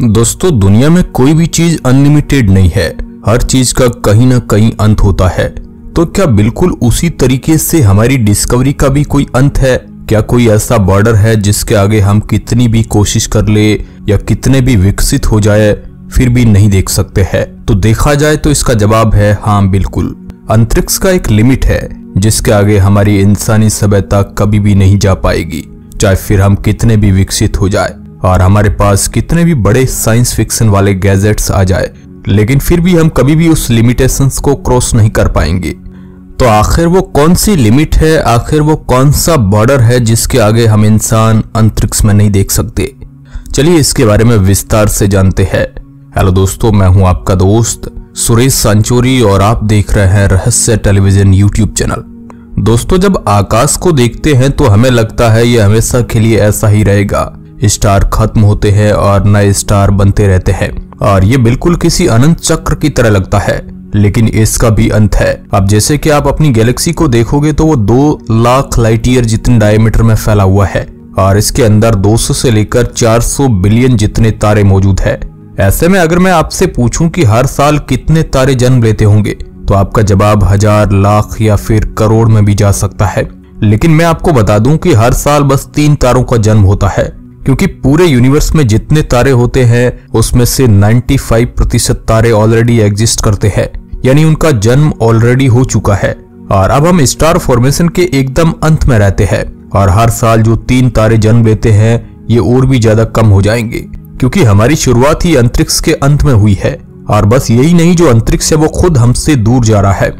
दोस्तों, दुनिया में कोई भी चीज अनलिमिटेड नहीं है। हर चीज का कहीं ना कहीं अंत होता है। तो क्या बिल्कुल उसी तरीके से हमारी डिस्कवरी का भी कोई अंत है? क्या कोई ऐसा बॉर्डर है जिसके आगे हम कितनी भी कोशिश कर ले या कितने भी विकसित हो जाए फिर भी नहीं देख सकते हैं? तो देखा जाए तो इसका जवाब है हाँ, बिल्कुल। अंतरिक्ष का एक लिमिट है जिसके आगे हमारी इंसानी सभ्यता कभी भी नहीं जा पाएगी, चाहे फिर हम कितने भी विकसित हो जाए और हमारे पास कितने भी बड़े साइंस फिक्शन वाले गैजेट्स आ जाए, लेकिन फिर भी हम कभी भी उस लिमिटेशंस को क्रॉस नहीं कर पाएंगे। तो आखिर वो कौन सी लिमिट है, आखिर वो कौन सा बॉर्डर है जिसके आगे हम इंसान अंतरिक्ष में नहीं देख सकते? चलिए इसके बारे में विस्तार से जानते हैं। हेलो दोस्तों, मैं हूं आपका दोस्त सुरेश सांचोरी और आप देख रहे हैं रहस्य टेलीविजन यूट्यूब चैनल। दोस्तों, जब आकाश को देखते हैं तो हमें लगता है ये हमेशा के लिए ऐसा ही रहेगा। स्टार खत्म होते हैं और नए स्टार बनते रहते हैं और ये बिल्कुल किसी अनंत चक्र की तरह लगता है, लेकिन इसका भी अंत है। अब जैसे कि आप अपनी गैलेक्सी को देखोगे तो वो 2 लाख लाइट ईयर जितने डायमीटर में फैला हुआ है और इसके अंदर 200 से लेकर 400 बिलियन जितने तारे मौजूद है। ऐसे में अगर मैं आपसे पूछूं कि हर साल कितने तारे जन्म लेते होंगे तो आपका जवाब 1000, लाख या फिर करोड़ में भी जा सकता है। लेकिन मैं आपको बता दूं कि हर साल बस 3 तारों का जन्म होता है, क्योंकि पूरे यूनिवर्स में जितने तारे होते हैं उसमें से 95% तारे ऑलरेडी एग्जिस्ट करते हैं, यानी उनका जन्म ऑलरेडी हो चुका है और अब हम स्टार फॉर्मेशन के एकदम अंत में रहते हैं और हर साल जो 3 तारे जन्म लेते हैं ये और भी ज्यादा कम हो जाएंगे, क्योंकि हमारी शुरुआत ही अंतरिक्ष के अंत में हुई है। और बस यही नहीं, जो अंतरिक्ष है वो खुद हमसे दूर जा रहा है।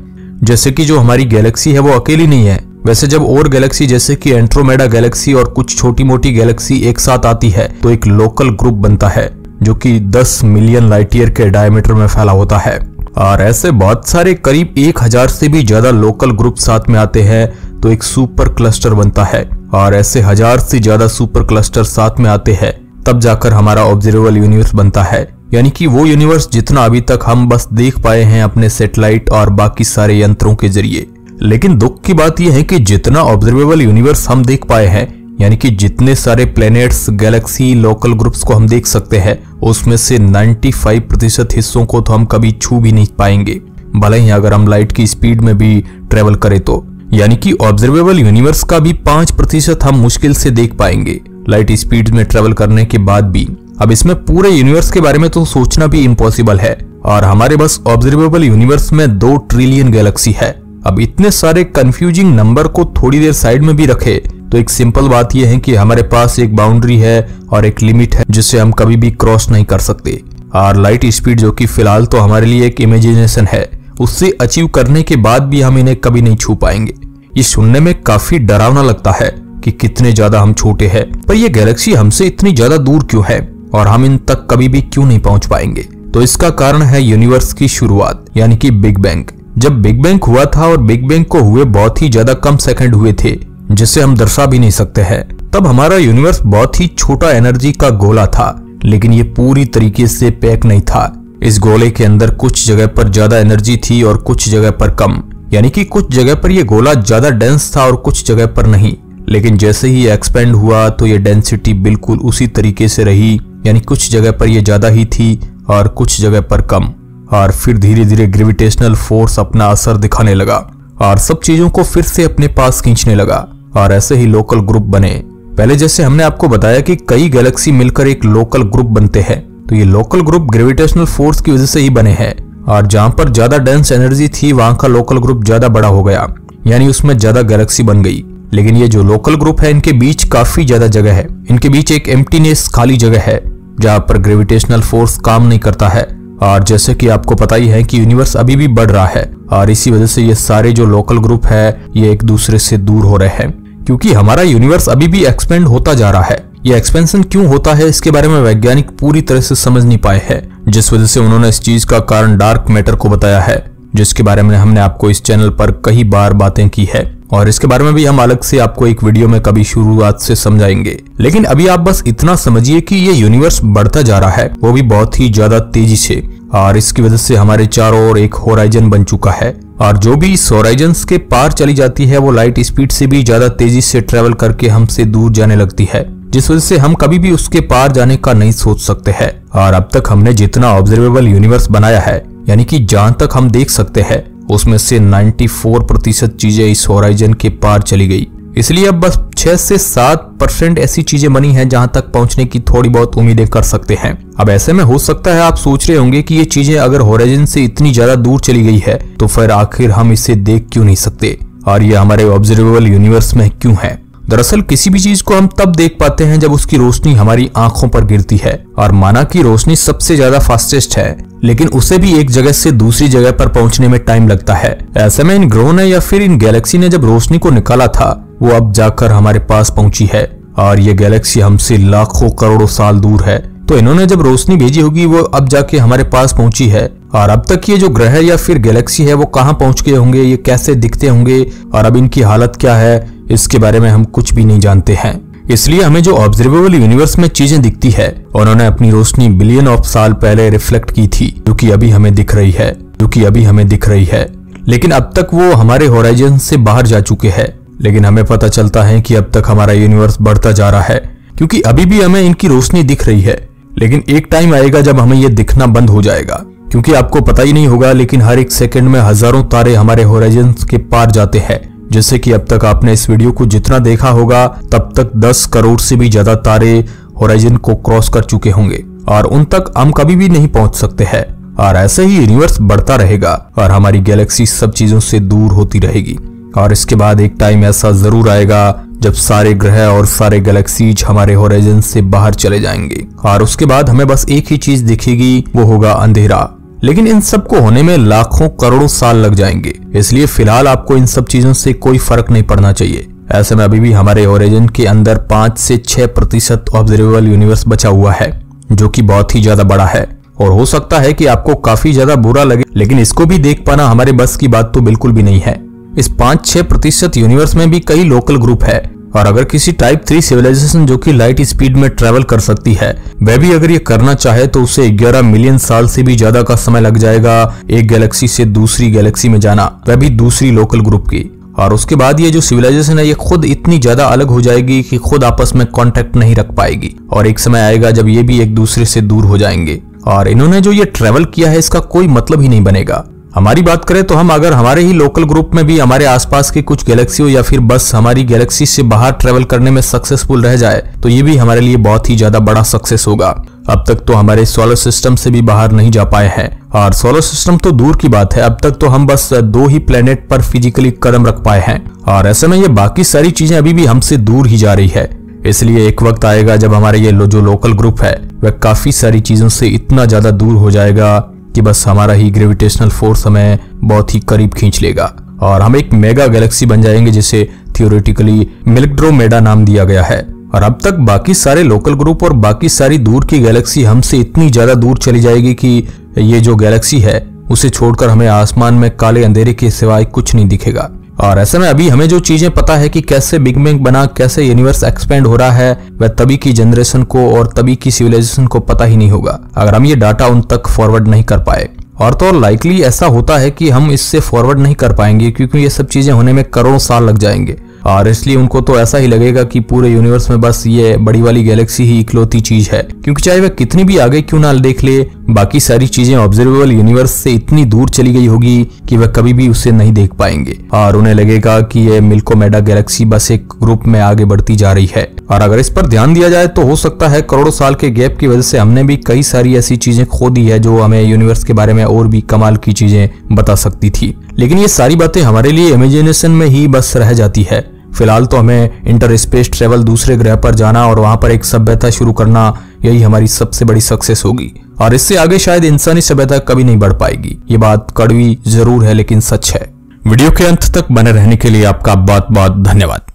जैसे कि जो हमारी गैलेक्सी है वो अकेली नहीं है। वैसे जब और गैलेक्सी जैसे कि एंड्रोमेडा गैलेक्सी और कुछ छोटी मोटी गैलेक्सी एक साथ आती है तो एक लोकल ग्रुप बनता है जो कि 10 मिलियन लाइट ईयर के डायमीटर में फैला होता है। और ऐसे बहुत सारे करीब 1000 से भी ज्यादा लोकल ग्रुप साथ में आते हैं तो एक सुपर क्लस्टर बनता है और ऐसे 1000 से ज्यादा सुपर क्लस्टर साथ में आते हैं तब जाकर हमारा ऑब्जर्वेबल यूनिवर्स बनता है, यानी कि वो यूनिवर्स जितना अभी तक हम बस देख पाए हैं अपने सैटेलाइट और बाकी सारे यंत्रों के जरिए। लेकिन दुख की बात यह है कि जितना ऑब्जर्वेबल यूनिवर्स हम देख पाए हैं, यानी कि जितने सारे प्लैनेट्स, गैलेक्सी, लोकल ग्रुप्स को हम देख सकते हैं, उसमें से 95% हिस्सों को तो हम कभी छू भी नहीं पाएंगे, भले ही अगर हम लाइट की स्पीड में भी ट्रेवल करें तो। यानी कि ऑब्जर्वेबल यूनिवर्स का भी 5% हम मुश्किल से देख पाएंगे लाइट स्पीड में ट्रेवल करने के बाद भी। अब इसमें पूरे यूनिवर्स के बारे में तो सोचना भी इम्पॉसिबल है और हमारे बस ऑब्जर्वेबल यूनिवर्स में 2 ट्रिलियन गैलेक्सी है। अब इतने सारे कंफ्यूजिंग नंबर को थोड़ी देर साइड में भी रखे तो एक सिंपल बात यह है कि हमारे पास एक बाउंड्री है और एक लिमिट है जिसे हम कभी भी क्रॉस नहीं कर सकते। और लाइट स्पीड जो कि फिलहाल तो हमारे लिए एक इमेजिनेशन है, उससे अचीव करने के बाद भी हम इन्हें कभी नहीं छू पाएंगे। ये सुनने में काफी डरावना लगता है कि कितने ज्यादा हम छोटे हैं, पर ये गैलेक्सी हमसे इतनी ज्यादा दूर क्यों है और हम इन तक कभी भी क्यों नहीं पहुंच पाएंगे? तो इसका कारण है यूनिवर्स की शुरुआत, यानी कि बिग बैंग। जब बिग बैंग हुआ था और बिग बैंग को हुए बहुत ही ज्यादा कम सेकंड हुए थे जिसे हम दर्शा भी नहीं सकते हैं, तब हमारा यूनिवर्स बहुत ही छोटा एनर्जी का गोला था, लेकिन ये पूरी तरीके से पैक नहीं था। इस गोले के अंदर कुछ जगह पर ज्यादा एनर्जी थी और कुछ जगह पर कम, यानी कि कुछ जगह पर यह गोला ज्यादा डेंस था और कुछ जगह पर नहीं। लेकिन जैसे ही एक्सपेंड हुआ तो ये डेंसिटी बिल्कुल उसी तरीके से रही, यानी कुछ जगह पर यह ज्यादा ही थी और कुछ जगह पर कम। और फिर धीरे धीरे ग्रेविटेशनल फोर्स अपना असर दिखाने लगा और सब चीजों को फिर से अपने पास खींचने लगा और ऐसे ही लोकल ग्रुप बने। पहले जैसे हमने आपको बताया कि कई गैलेक्सी मिलकर एक लोकल ग्रुप बनते हैं, तो ये लोकल ग्रुप ग्रेविटेशनल फोर्स की वजह से ही बने हैं और जहां पर ज्यादा डेंस एनर्जी थी वहां का लोकल ग्रुप ज्यादा बड़ा हो गया, यानी उसमें ज्यादा गैलेक्सी बन गई। लेकिन ये जो लोकल ग्रुप है इनके बीच काफी ज्यादा जगह है, इनके बीच एक एम्प्टीनेस, खाली जगह है जहां पर ग्रेविटेशनल फोर्स काम नहीं करता है। और जैसे कि आपको पता ही है कि यूनिवर्स अभी भी बढ़ रहा है और इसी वजह से ये सारे जो लोकल ग्रुप है ये एक दूसरे से दूर हो रहे हैं, क्योंकि हमारा यूनिवर्स अभी भी एक्सपेंड होता जा रहा है। ये एक्सपेंशन क्यों होता है इसके बारे में वैज्ञानिक पूरी तरह से समझ नहीं पाए हैं, जिस वजह से उन्होंने इस चीज का कारण डार्क मैटर को बताया है, जिसके बारे में हमने आपको इस चैनल पर कई बार बातें की है और इसके बारे में भी हम अलग से आपको एक वीडियो में कभी शुरुआत से समझाएंगे। लेकिन अभी आप बस इतना समझिए कि ये यूनिवर्स बढ़ता जा रहा है, वो भी बहुत ही ज्यादा तेजी से, और इसकी वजह से हमारे चारों ओर एक होराइजन बन चुका है और जो भी इस होराइजन्स के पार चली जाती है वो लाइट स्पीड से भी ज्यादा तेजी से ट्रेवल करके हमसे दूर जाने लगती है। जिस वजह से हम कभी भी उसके पार जाने का नहीं सोच सकते हैं। और अब तक हमने जितना ऑब्जर्वेबल यूनिवर्स बनाया है, यानी कि जहां तक हम देख सकते हैं, उसमें से 94% चीजें इस होराइजन के पार चली गई। इसलिए अब बस 6 से 7% ऐसी चीजें बनी हैं जहां तक पहुंचने की थोड़ी बहुत उम्मीदें कर सकते हैं। अब ऐसे में हो सकता है आप सोच रहे होंगे कि ये चीजें अगर होराइजन से इतनी ज्यादा दूर चली गई है तो फिर आखिर हम इसे देख क्यों नहीं सकते, और ये हमारे ऑब्जर्वेबल यूनिवर्स में क्यों है। दरअसल किसी भी चीज को हम तब देख पाते हैं जब उसकी रोशनी हमारी आंखों पर गिरती है, और माना कि रोशनी सबसे ज्यादा फास्टेस्ट है, लेकिन उसे भी एक जगह से दूसरी जगह पर पहुंचने में टाइम लगता है। ऐसे में इन ग्रहों ने या फिर इन गैलेक्सी ने जब रोशनी को निकाला था, वो अब जाकर हमारे पास पहुंची है, और ये गैलेक्सी हमसे लाखों करोड़ों साल दूर है। तो इन्होंने जब रोशनी भेजी होगी वो अब जाके हमारे पास पहुंची है, और अब तक ये जो ग्रह या फिर गैलेक्सी है वो कहाँ पहुंच गए होंगे, ये कैसे दिखते होंगे, और अब इनकी हालत क्या है, इसके बारे में हम कुछ भी नहीं जानते हैं। इसलिए हमें जो ऑब्जर्वेबल यूनिवर्स में चीजें दिखती है, उन्होंने अपनी रोशनी बिलियन ऑफ साल पहले रिफ्लेक्ट की थी, जो कि अभी हमें दिख रही है। लेकिन अब तक वो हमारे होराइजन से बाहर जा चुके हैं। लेकिन हमें पता चलता है कि अब तक हमारा यूनिवर्स बढ़ता जा रहा है, क्योंकि अभी भी हमें इनकी रोशनी दिख रही है। लेकिन एक टाइम आएगा जब हमें ये दिखना बंद हो जाएगा, क्योंकि आपको पता ही नहीं होगा, लेकिन हर एक सेकंड में हजारों तारे हमारे होराइजन के पार जाते हैं। जैसे कि अब तक आपने इस वीडियो को जितना देखा होगा, तब तक 10 करोड़ से भी ज्यादा तारे होराइजन को क्रॉस कर चुके होंगे, और उन तक हम कभी भी नहीं पहुंच सकते हैं। और ऐसे ही यूनिवर्स बढ़ता रहेगा और हमारी गैलेक्सी सब चीजों से दूर होती रहेगी। और इसके बाद एक टाइम ऐसा जरूर आएगा जब सारे ग्रह और सारे गैलेक्सीज हमारे होराइजन से बाहर चले जाएंगे, और उसके बाद हमें बस एक ही चीज दिखेगी, वो होगा अंधेरा। लेकिन इन सब को होने में लाखों करोड़ों साल लग जाएंगे, इसलिए फिलहाल आपको इन सब चीजों से कोई फर्क नहीं पड़ना चाहिए। ऐसे में अभी भी हमारे होराइजन के अंदर 5 से 6% ऑब्जर्वेबल यूनिवर्स बचा हुआ है, जो कि बहुत ही ज्यादा बड़ा है। और हो सकता है कि आपको काफी ज्यादा बुरा लगे, लेकिन इसको भी देख पाना हमारे बस की बात तो बिल्कुल भी नहीं है। इस 5-6% यूनिवर्स में भी कई लोकल ग्रुप है, और अगर किसी टाइप 3 सिविलाइजेशन जो कि लाइट स्पीड में ट्रेवल कर सकती है, वह भी अगर ये करना चाहे तो उसे 11 मिलियन साल से भी ज्यादा का समय लग जाएगा एक गैलेक्सी से दूसरी गैलेक्सी में जाना, वह भी दूसरी लोकल ग्रुप की। और उसके बाद ये जो सिविलाइजेशन है ये खुद इतनी ज्यादा अलग हो जाएगी कि खुद आपस में कांटेक्ट नहीं रख पाएगी, और एक समय आएगा जब ये भी एक दूसरे से दूर हो जाएंगे। और इन्होंने जो ये ट्रेवल किया है इसका कोई मतलब ही नहीं बनेगा। हमारी बात करें तो हम अगर हमारे ही लोकल ग्रुप में भी हमारे आसपास की कुछ गैलेक्सी हो या फिर बस हमारी गैलेक्सी से बाहर ट्रेवल करने में सक्सेसफुल रह जाए, तो ये भी हमारे लिए बहुत ही ज्यादा बड़ा सक्सेस होगा। अब तक तो हमारे सोलर सिस्टम से भी बाहर नहीं जा पाए हैं, और सोलर सिस्टम तो दूर की बात है, अब तक तो हम बस 2 ही प्लेनेट पर फिजिकली कदम रख पाए हैं, और ऐसे में ये बाकी सारी चीजें अभी भी हमसे दूर ही जा रही है। इसलिए एक वक्त आएगा जब हमारे ये जो लोकल ग्रुप है वह काफी सारी चीजों से इतना ज्यादा दूर हो जाएगा कि बस हमारा ही ग्रेविटेशनल फोर्स हमें बहुत ही करीब खींच लेगा, और हम एक मेगा गैलेक्सी बन जाएंगे जिसे थियोरेटिकली मिल्कड्रोमेडा नाम दिया गया है। और अब तक बाकी सारे लोकल ग्रुप और बाकी सारी दूर की गैलेक्सी हमसे इतनी ज्यादा दूर चली जाएगी कि ये जो गैलेक्सी है उसे छोड़कर हमें आसमान में काले अंधेरे के सिवाय कुछ नहीं दिखेगा। और ऐसे में अभी हमें जो चीजें पता है कि कैसे बिग बैंग बना, कैसे यूनिवर्स एक्सपेंड हो रहा है, वह तभी की जनरेशन को और तभी की सिविलाइजेशन को पता ही नहीं होगा अगर हम ये डाटा उन तक फॉरवर्ड नहीं कर पाए। और तो लाइकली ऐसा होता है कि हम इससे फॉरवर्ड नहीं कर पाएंगे, क्योंकि ये सब चीजें होने में करोड़ों साल लग जाएंगे, और इसलिए उनको तो ऐसा ही लगेगा कि पूरे यूनिवर्स में बस ये बड़ी वाली गैलेक्सी ही इकलौती चीज है, क्योंकि चाहे वह कितनी भी आगे क्यों ना देख ले, बाकी सारी चीजें ऑब्जर्वेबल यूनिवर्स से इतनी दूर चली गई होगी कि वह कभी भी उसे नहीं देख पाएंगे, और उन्हें लगेगा कि ये मिल्कोमेडा गैलेक्सी बस एक ग्रुप में आगे बढ़ती जा रही है। और अगर इस पर ध्यान दिया जाए तो हो सकता है करोड़ों साल के गैप की वजह से हमने भी कई सारी ऐसी चीजें खो दी है जो हमें यूनिवर्स के बारे में और भी कमाल की चीजें बता सकती थी। लेकिन ये सारी बातें हमारे लिए इमेजिनेशन में ही बस रह जाती है। फिलहाल तो हमें इंटर स्पेस ट्रेवल, दूसरे ग्रह पर जाना और वहां पर एक सभ्यता शुरू करना, यही हमारी सबसे बड़ी सक्सेस होगी, और इससे आगे शायद इंसानी सभ्यता कभी नहीं बढ़ पाएगी। ये बात कड़वी जरूर है लेकिन सच है। वीडियो के अंत तक बने रहने के लिए आपका बहुत बहुत धन्यवाद।